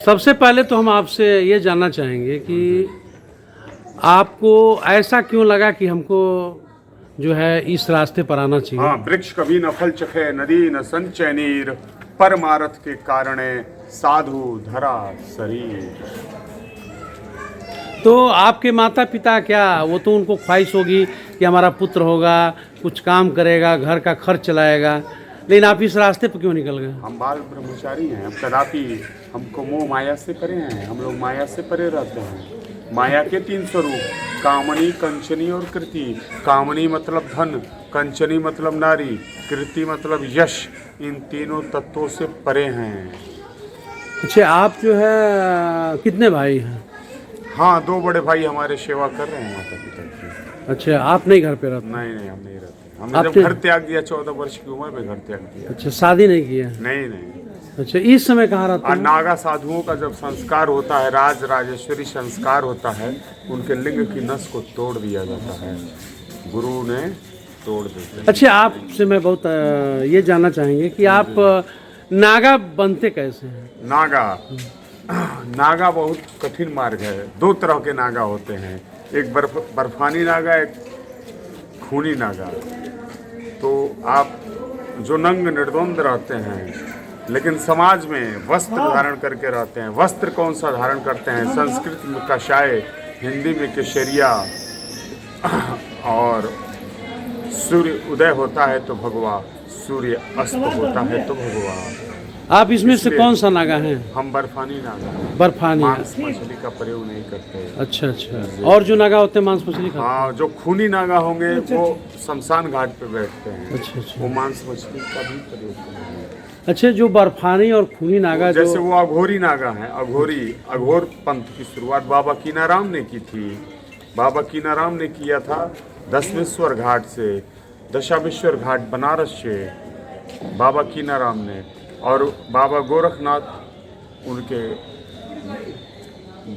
सबसे पहले तो हम आपसे ये जानना चाहेंगे कि आपको ऐसा क्यों लगा कि हमको जो है इस रास्ते पर आना चाहिए। हाँ, वृक्ष कभी न फल चखे, नदी न संचय नीर, परमारथ के कारणे साधु धरा शरीर। तो आपके माता पिता क्या, वो तो उनको ख्वाहिश होगी कि हमारा पुत्र होगा, कुछ काम करेगा, घर का खर्च चलाएगा, लेकिन आप इस रास्ते पर क्यों निकल गए। हम बाल ब्रह्मचारी हैं, हम कदापि हमको मोह माया से परे हैं। हम लोग माया से परे रहते हैं। माया के 3 स्वरूप, कामनी, कंचनी और कृति। कामनी मतलब धन, कंचनी मतलब नारी, कृति मतलब यश। इन तीनों तत्वों से परे हैं। अच्छा, आप जो है कितने भाई हैं। हाँ, 2 बड़े भाई हमारे सेवा कर रहे हैं माता पिता की। अच्छा, आप नहीं घर पे रहते। नहीं, हम नहीं रहते। हमने जब घर त्याग दिया 14 वर्ष की उम्र में घर त्याग दिया। अच्छा, शादी नहीं किया। नहीं। अच्छा, इस समय कहाँ रहते हैं। नागा साधुओं का जब संस्कार होता है, राज राजेश्वरी संस्कार होता है, उनके लिंग की नस को तोड़ दिया जाता है, गुरु ने तोड़ देते हैं। अच्छा, आपसे मैं बहुत ये जानना चाहेंगे कि आप नागा बनते कैसे हैं। नागा बहुत कठिन मार्ग है। 2 तरह के नागा होते हैं, एक बर्फानी नागा, एक खूनी नागा। तो आप जो नंग निर्द्वंद रहते हैं लेकिन समाज में वस्त्र धारण करके रहते हैं। वस्त्र कौन सा धारण करते हैं। संस्कृत में कषाय, हिंदी में केसरिया, और सूर्य उदय होता है तो भगवा, सूर्य अस्त होता है तो भगवा। आप इसमें से कौन सा नागा हैं। हम बर्फानी नागा हैं। बर्फानी, मांस मछली का प्रयोग नहीं करते। अच्छा। और जो नागा होते हैं मांस मछली खाते हैं। हाँ, जो खूनी नागा होंगे वो शमशान घाट पे बैठते हैं। अच्छा। वो मांस मछली का भी प्रयोग करते हैं। अच्छा, जो बर्फानी और खूनी नागा जैसे वो अघोरी नागा है। अघोर पंथ की शुरुआत बाबा कीनाराम ने की थी। बाबा कीनाराम ने किया था दशमेश्वर घाट से, दशामेश्वर घाट बनारस से बाबा कीनाराम ने। और बाबा गोरखनाथ उनके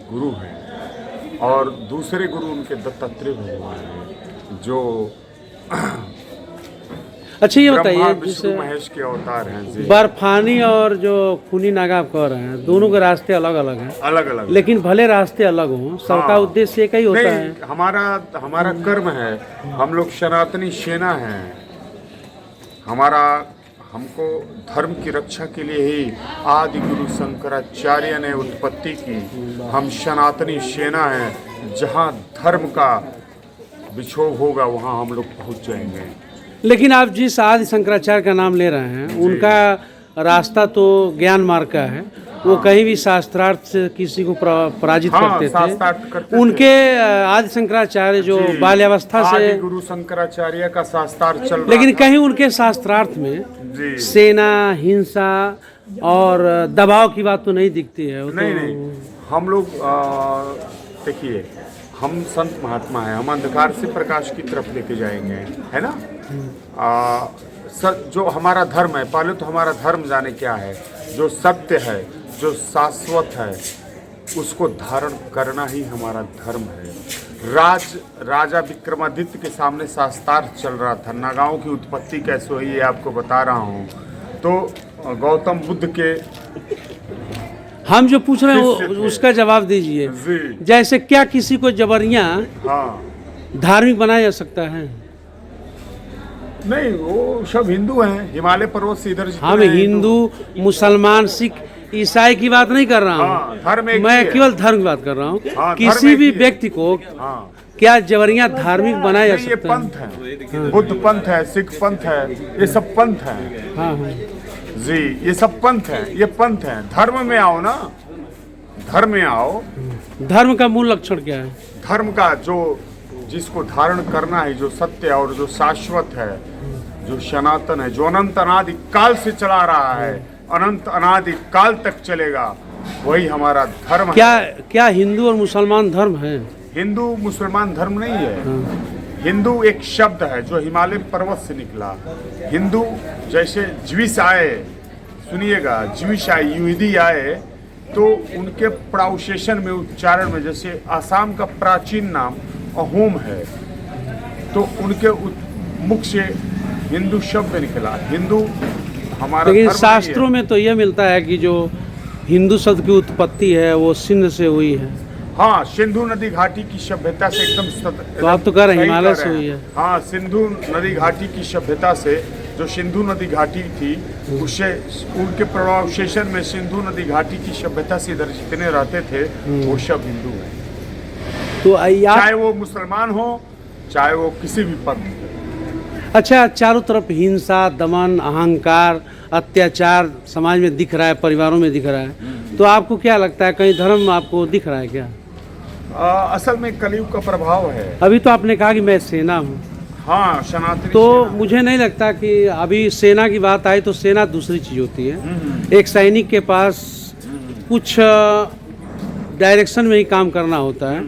गुरु हैं, और दूसरे गुरु उनके दत्तात्रेय भगवान हैं, जो अच्छा ये बताइए, विष्णु महेश के अवतार हैं जी। बर्फानी और जो खूनी नागा आप कह रहे हैं, दोनों के रास्ते अलग अलग हैं। अलग लेकिन भले रास्ते अलग हों, सबका उद्देश्य एक ही होता है। हमारा कर्म है। हम लोग सनातनी सेना हैं। हमको धर्म की रक्षा के लिए ही आदि गुरु शंकराचार्य ने उत्पत्ति की। हम सनातनी सेना हैं। जहाँ धर्म का विक्षोभ होगा वहाँ हम लोग पहुँच जाएंगे। लेकिन आप जिस आदि शंकराचार्य का नाम ले रहे हैं, उनका रास्ता तो ज्ञान मार्ग का है। वो कहीं भी शास्त्रार्थ से किसी को पराजित करते थे। उनके आदि शंकराचार्य जो बाल्यावस्था से गुरु शंकराचार्य का शास्त्रार्थ चल रहा, लेकिन कहीं उनके शास्त्रार्थ में सेना, हिंसा और दबाव की बात तो नहीं दिखती है। नहीं। हम लोग देखिए, हम संत महात्मा हैं। हम अंधकार से प्रकाश की तरफ लेके जाएंगे, है ना। जो हमारा धर्म है, पहले तो हमारा धर्म जाने क्या है। जो सत्य है, जो शाश्वत है, उसको धारण करना ही हमारा धर्म है। राजा विक्रमादित्य के सामने शास्त्रार्थ चल रहा था। नागाओं की उत्पत्ति कैसे हुई ये आपको बता रहा हूँ। तो गौतम बुद्ध के, हम जो पूछ रहे हैं उसका जवाब दीजिए। जैसे क्या किसी को जबरियां धार्मिक बनाया जा सकता है। नहीं, वो सब हिंदू हैं। हिमालय पर्वत से इधर हम हिंदू, मुसलमान, सिख, ईसाई की बात नहीं कर रहा हूँ। मैं केवल धर्म की बात कर रहा हूँ। किसी भी व्यक्ति को क्या जबरियां धार्मिक बनाया जा सकता है। ये पंथ है, बुद्ध पंथ है, सिख पंथ है, ये सब पंथ है। हाँ जी, ये सब पंथ है। ये पंथ है। धर्म में आओ ना, धर्म में आओ। धर्म का मूल लक्षण क्या है। धर्म का जिसको धारण करना है, जो सत्य और जो शाश्वत है, जो सनातन है, जो अनंत अनादि काल से चला रहा है, अनंत अनादि काल तक चलेगा, वही हमारा धर्म है। क्या हिंदू और मुसलमान धर्म है। हिंदू मुसलमान धर्म नहीं है। हिंदू एक शब्द है जो हिमालय पर्वत से निकला। हिंदू जैसे ज्विश आए, सुनिएगा, ज्विश आए, यहूदी आए, तो उनके प्रोनाउंसिएशन में, उच्चारण में, जैसे आसाम का प्राचीन नाम अहोम है, तो उनके मुख से हिंदू शब्द निकला। हिंदू हमारा, लेकिन शास्त्रों में तो यह मिलता है कि जो हिंदू शब्द की उत्पत्ति है वो सिंध से हुई है। हाँ, सिंधु नदी घाटी की सभ्यता से एकदम तो आप तो कह रहे हैं सही हिमालय कह से रहे हुई हैं। है। हाँ, सिंधु नदी घाटी की सभ्यता से, जो सिंधु नदी घाटी थी उससे, उनके प्रभावशेषण में सिंधु नदी घाटी की सभ्यता से इधर जितने रहते थे वो सब हिंदू हैं। तो चाहे वो मुसलमान हो, चाहे वो किसी भी पंथ के। अच्छा, चारों तरफ हिंसा, दमन, अहंकार, अत्याचार समाज में दिख रहा है, परिवारों में दिख रहा है, तो आपको क्या लगता है कहीं धर्म आपको दिख रहा है क्या? असल में कलयुग का प्रभाव है। अभी तो आपने कहा कि मैं सेना हूँ, हाँ, सनातनी तो सेना। मुझे नहीं लगता कि अभी सेना की बात आई तो सेना दूसरी चीज़ होती है। एक सैनिक के पास कुछ डायरेक्शन में ही काम करना होता है,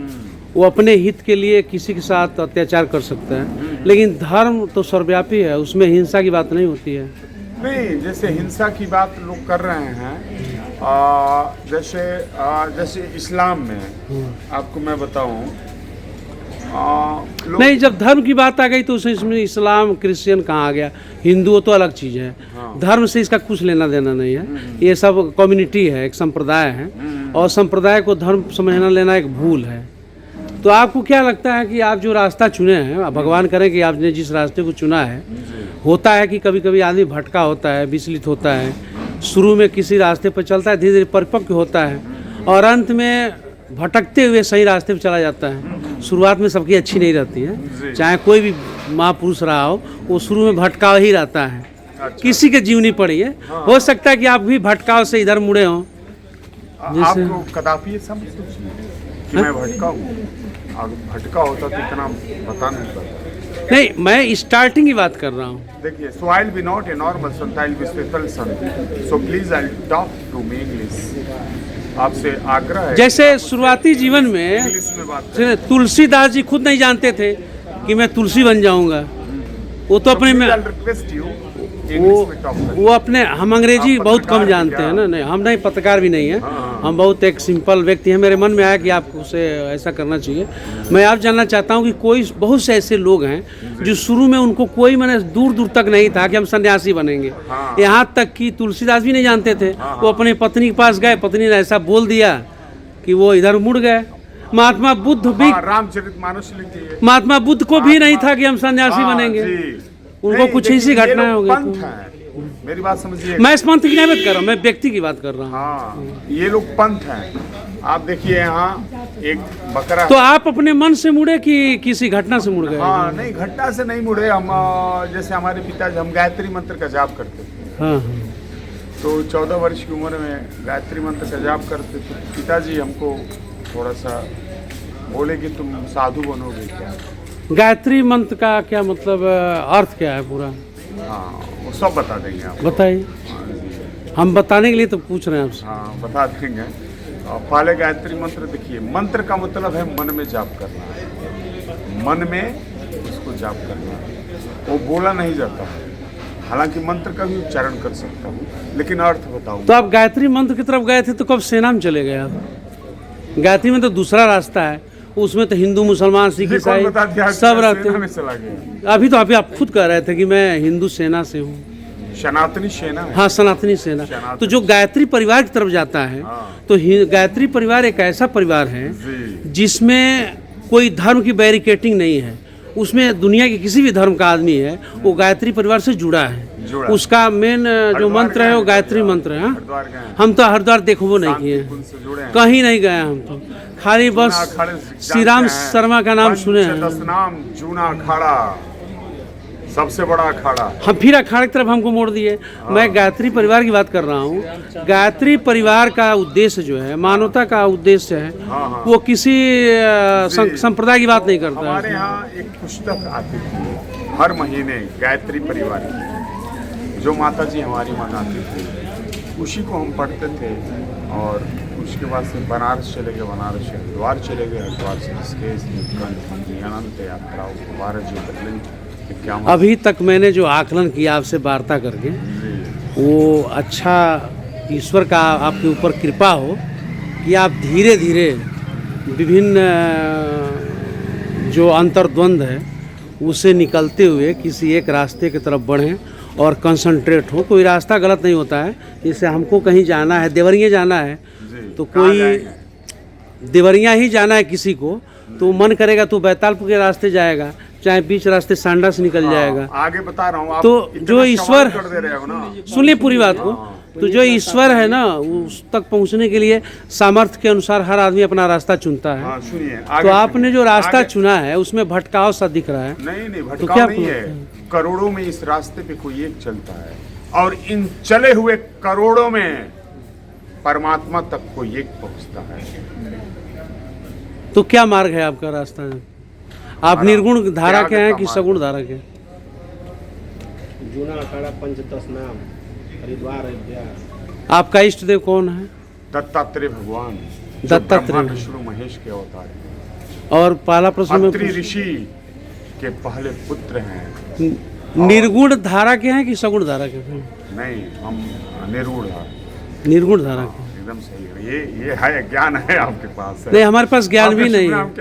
वो अपने हित के लिए किसी के साथ अत्याचार कर सकता है, लेकिन धर्म तो सर्वव्यापी है, उसमें हिंसा की बात नहीं होती है। नहीं, जैसे हिंसा की बात लोग कर रहे हैं, जैसे इस्लाम में आपको मैं बताऊं, नहीं, जब धर्म की बात आ गई तो इसमें इस्लाम क्रिश्चियन कहाँ आ गया? हिंदू तो अलग चीज़ है। हाँ। धर्म से इसका कुछ लेना देना नहीं है, ये सब कम्युनिटी है, एक संप्रदाय है, और संप्रदाय को धर्म समझना लेना एक भूल है। तो आपको क्या लगता है कि आप जो रास्ता चुने हैं, भगवान करे कि आपने जिस रास्ते को चुना है, होता है कि कभी कभी आदमी भटका होता है, विचलित होता है, शुरू में किसी रास्ते पर चलता है, धीरे धीरे परिपक्व होता है और अंत में भटकते हुए सही रास्ते पर चला जाता है। शुरुआत में सबकी अच्छी नहीं रहती है, चाहे कोई भी महापुरुष रहा हो, वो शुरू में भटकाव ही रहता है। अच्छा। किसी के जीवनी पड़ी है, हो सकता है कि आप भी भटकाव से इधर मुड़े हों। आपको कदापि ये समझ सोचिए कि मैं भटका हूँ। अगर भटका होता तो इतना बता नहीं पाता। नहीं, मैं स्टार्टिंग की बात कर रहा हूँ। देखिए, so I'll be not a normal son, I'll be special son. So please I'll talk to me English. आपसे आग्रह है। जैसे शुरुआती जीवन में इंग्लिश में बात करें। तुलसीदास जी खुद नहीं जानते थे कि मैं तुलसी बन जाऊंगा, वो तो अपने में रिक्वेस्ट यू इंग्लिश में टॉक करें। वो अपने, हम अंग्रेजी आप बहुत कम पत्रकार जानते हैं हैं ना। नहीं, हम नहीं, पत्रकार भी नहीं है, हम बहुत एक सिंपल व्यक्ति हैं। मेरे मन में आया कि आपको उसे ऐसा करना चाहिए। मैं आप जानना चाहता हूँ कि कोई बहुत से ऐसे लोग हैं जो शुरू में उनको कोई मैंने दूर दूर तक नहीं था कि हम सन्यासी बनेंगे, यहाँ तक कि तुलसीदास भी नहीं जानते थे। वो अपने पत्नी के पास गए, पत्नी ने ऐसा बोल दिया कि वो इधर मुड़ गए। महात्मा बुद्ध भी, रामचरितमानस लिखिए। महात्मा बुद्ध को भी नहीं था कि हम सन्यासी बनेंगे, उनको कुछ ऐसी घटनाएं हो गई। मेरी बात समझिए, मैं इस पंथ की नहीं बात कर रहा हूँ, मैं व्यक्ति की बात कर रहा हूँ। हाँ, ये लोग पंथ हैं। आप देखिए, यहाँ एक बकरा। तो आप अपने मन से मुड़े कि किसी घटना से मुड़ गए? हाँ, नहीं, घटना से नहीं मुड़े हम। जैसे हमारे पिताजी, हम गायत्री मंत्र का जाप करते थे। हाँ। तो 14 वर्ष की उम्र में गायत्री मंत्र का जाप करते थे। पिताजी हमको थोड़ा सा बोले कि तुम साधु बनोगे क्या। गायत्री मंत्र का क्या मतलब, अर्थ क्या है पूरा? हाँ, वो सब बता देंगे आप। बताइए, हम बताने के लिए तो पूछ रहे हैं आपसे। हाँ, बता देंगे। पहले गायत्री मंत्र देखिए, मंत्र का मतलब है मन में जाप करना, मन में उसको जाप करना, वो बोला नहीं जाता है। हालांकि मंत्र का भी उच्चारण कर सकता हूँ, लेकिन अर्थ बताऊँ। तो आप गायत्री मंत्र की तरफ गए थे तो कब सेना में चले गए आप? गायत्री में तो दूसरा रास्ता है, उसमें तो हिंदू, मुसलमान, सिख, ईसाई सब रहते हैं। अभी तो आप खुद कह रहे थे कि मैं हिंदू सेना से हूँ, सनातनी सेना है। हाँ, सनातनी सेना। तो जो गायत्री परिवार की तरफ जाता है, तो गायत्री परिवार एक ऐसा परिवार है जिसमें कोई धर्म की बैरिकेटिंग नहीं है, उसमें दुनिया के किसी भी धर्म का आदमी है वो गायत्री परिवार से जुड़ा है। उसका मेन जो मंत्र है वो गायत्री मंत्र है। हम तो हरिद्वार देखो नहीं किए, कहीं नहीं गए हम तो, खाली बस श्री राम शर्मा का नाम सुने हैं। नाम जूना अखाड़ा, सबसे बड़ा अखाड़ा। हम फिर अखाड़े की तरफ हमको मोड़ दिए। मैं गायत्री परिवार की बात कर रहा हूँ। गायत्री परिवार का उद्देश्य जो है, मानवता का उद्देश्य है, वो किसी संप्रदाय की बात नहीं करता। हमारे यहाँ एक पुस्तक आती थी हर महीने गायत्री परिवार की, जो माता जी हमारी मनाती थी, उसी को हम पढ़ते थे। और उसके बाद से बनारस चले गए, बनारस से हरिद्वार चले गए, हरिद्वार से ऋषिकेश, नीलकंठ, अनंत यात्राओं, 12 ज्योतिर्लिंग। अभी तक मैंने जो आकलन किया आपसे वार्ता करके, वो अच्छा ईश्वर का आपके ऊपर कृपा हो कि आप धीरे धीरे विभिन्न जो अंतर्द्वंद है उससे निकलते हुए किसी एक रास्ते की तरफ बढ़ें और कंसंट्रेट हो। कोई रास्ता गलत नहीं होता है। जैसे हमको कहीं जाना है, देवरिया जाना है, जी, तो कहाँ कोई जाएंगे? देवरिया ही जाना है किसी को, तो मन करेगा तो बैतालपुर के रास्ते जाएगा, चाहे बीच रास्ते सांडा से निकल जाएगा। आगे बता रहा हूँ, आप तो इतने जो सवाल ईश्वर कर दे रहे हो ना। सुनिए पूरी बात को, तो जो ईश्वर है ना, उस तक पहुंचने के लिए सामर्थ्य के अनुसार हर आदमी अपना रास्ता चुनता है। हाँ सुनिए, तो आगे आपने जो रास्ता आगे- चुना है उसमें भटकाव सा दिख रहा है। नहीं तो भटकाव क्या नहीं है। करोड़ों में इस रास्ते पे कोई एक चलता है, और इन चले हुए करोड़ों में परमात्मा तक कोई एक पहुंचता है। तो क्या मार्ग है आपका रास्ता है? आप निर्गुण धारा के हैं कि सगुण धारा के? जूना अखाड़ा पंचदश नाम हरिद्वार अयोध्या। आपका इष्ट देव कौन है? दत्तात्रेय भगवान, जो दत्तात्रेय। ब्रह्मा विष्णु महेश के अवतार हैं। और पहला प्रश्न में अत्रि ऋषि के पहले पुत्र हैं। निर्गुण धारा के हैं कि सगुण धारा के हैं? नहीं, हम निर्गुण हैं। निर्गुण धारा के। एकदम सही है। ये है ज्ञान है आपके पास। नहीं, हमारे पास ज्ञान भी नहीं है। है।